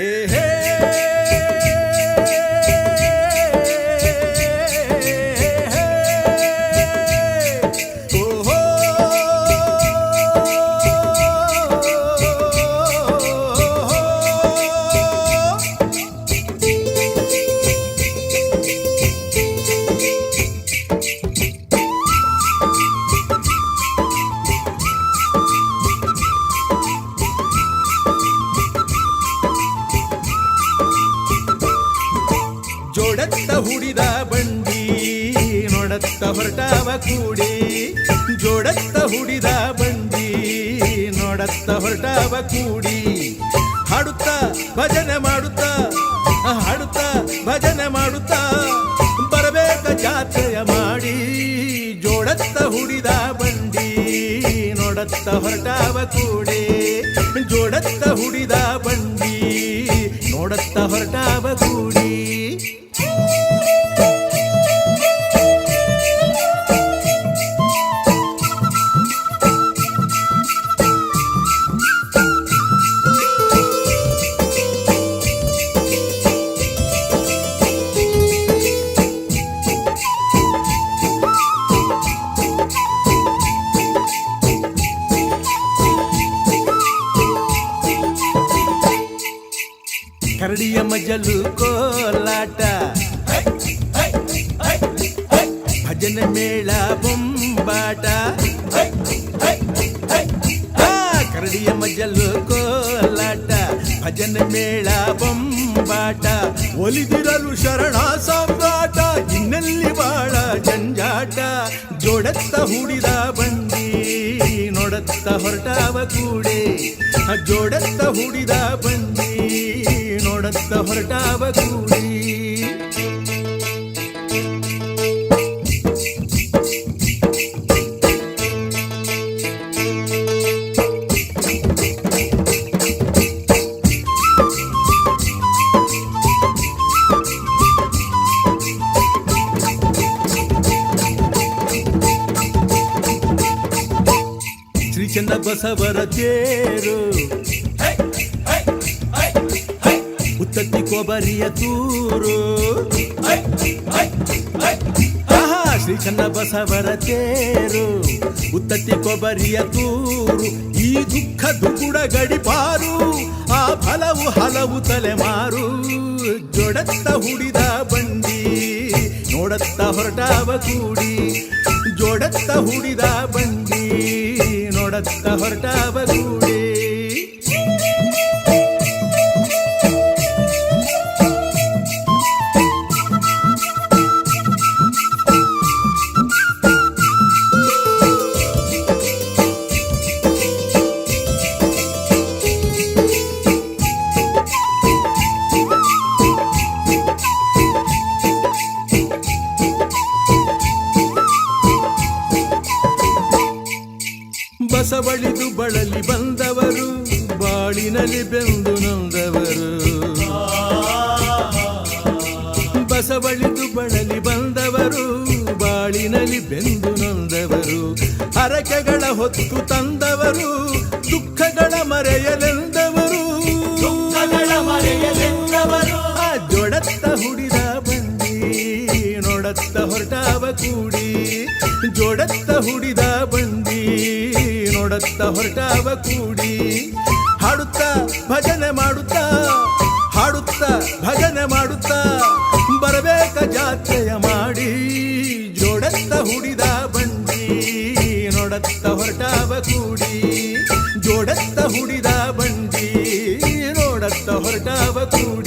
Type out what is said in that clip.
ಹೇ ಜೋಡತ್ತ ಹುಡಿದ ಬಂಡಿ ನೋಡತ್ತ ಹೊರಟಾವ ಕೂಡಿ ಜೋಡತ್ತ ಹುಡಿದ ಬಂಡಿ ನೋಡತ್ತ ಹೊರಟಾವ ಕೂಡಿ ಹಾಡುತ್ತಾ ಭಜನೆ ಮಾಡುತ್ತಾ ಹಾಡುತ್ತಾ ಭಜನೆ ಮಾಡುತ್ತಾ ಬರಬೇಕ ಜಾತ್ರೆಯ ಮಾಡಿ ಜೋಡತ್ತ ಹುಡಿದ ಬಂಡಿ ನೋಡತ್ತ ಹೊರಟಾವ ಕೂಡಿ ಜೋಡತ್ತ ಹುಡಿದ ಬಂಡಿ ನೋಡತ್ತ ಹೊರಟಾವ ಕೂಡಿ ಕರಡಿಯ ಮಜಲು ಕೋಲಾಟ ಭಜನೆ ಮೇಳ ಬೊಂಬಾಟ ಕರಡಿಯ ಮಜಲು ಕೋಲಾಟ ಭಜನೆ ಮೇಳ ಬೊಂಬಾಟ ಒಲಿದಿರಲು ಶರಣ ಸಾಮ್ರಾಟ ಇನ್ನೆಲ್ಲಿ ಬಾಳ ಜಂಜಾಟ ಜೋಡತ್ತ ಹೂಡಿದ ಬಂಡಿ ನೋಡತ್ತ ಹೊರಟಾವ ಕೂಡೆ ಜೋಡತ್ತ ಹೂಡಿದ ಬಂಡಿ ನೋಡತ್ತ ಹೊರಟಾವ ಕೂಡಿ ಶ್ರೀ ಚನ್ನ ಬಸವರ ತೇರು ಉತ್ತತ್ತಿ ಕೊಬರಿಯ ತೂರು ಶ್ರೀ ಚನ್ನ ಬಸವರ ತೇರು ಉತ್ತತ್ತಿ ಕೊಬರಿಯ ತೂರು ಈ ದುಃಖ ದುಗುಡ ಗಡಿಪಾರು ಆ ಫಲವು ಹಲವು ತಲೆಮಾರು ಜೋಡತ್ತ ಹುಡಿದ ಬಂಡಿ ನೋಡತ್ತ ಹೊರಟಾವ ಕೂಡಿ ಜೋಡತ್ತ ಹುಡಿದ ಬಂಡಿ ನೋಡತ್ತ ಹೊರಟಾವ ಕೂಡಿ ಬಸವಳಿದು ಬಳಲಿ ಬಂದವರು ಬಾಳಿನಲ್ಲಿ ಬೆಂದು ನೊಂದವರು ಬಸವಳಿದು ಬಳಲಿ ಬಂದವರು ಬಾಳಿನಲ್ಲಿ ಬೆಂದು ನೊಂದವರು ಹರಕೆಗಳ ಹೊತ್ತು ತಂದವರು ದುಃಖಗಳ ಮರೆಯಲೆಂದವರು ಜೋಡತ್ತ ಹುಡಿದ ಬಂಡಿ ನೋಡತ್ತ ಹೊರಟಾವ ಕೂಡಿ ಜೋಡತ್ತ ಹುಡಿದ ಬಂಡಿ ನೋಡತ್ತ ಹೊರಟಾವ ಕೂಡಿ ಹಾಡುತ್ತಾ ಭಜನೆ ಮಾಡುತ್ತಾ ಹಾಡುತ್ತಾ ಭಜನೆ ಮಾಡುತ್ತಾ ಬರಬೇಕ ಜಾತ್ರೆಯ ಮಾಡಿ ಜೋಡತ್ತ ಹುಡಿದ ಬಂಡಿ ನೋಡತ್ತ ಹೊರಟಾವ ಕೂಡಿ ಜೋಡತ್ತ ಹುಡಿದ ಬಂಡಿ ನೋಡತ್ತ ಹೊರಟಾವ ಕೂಡಿ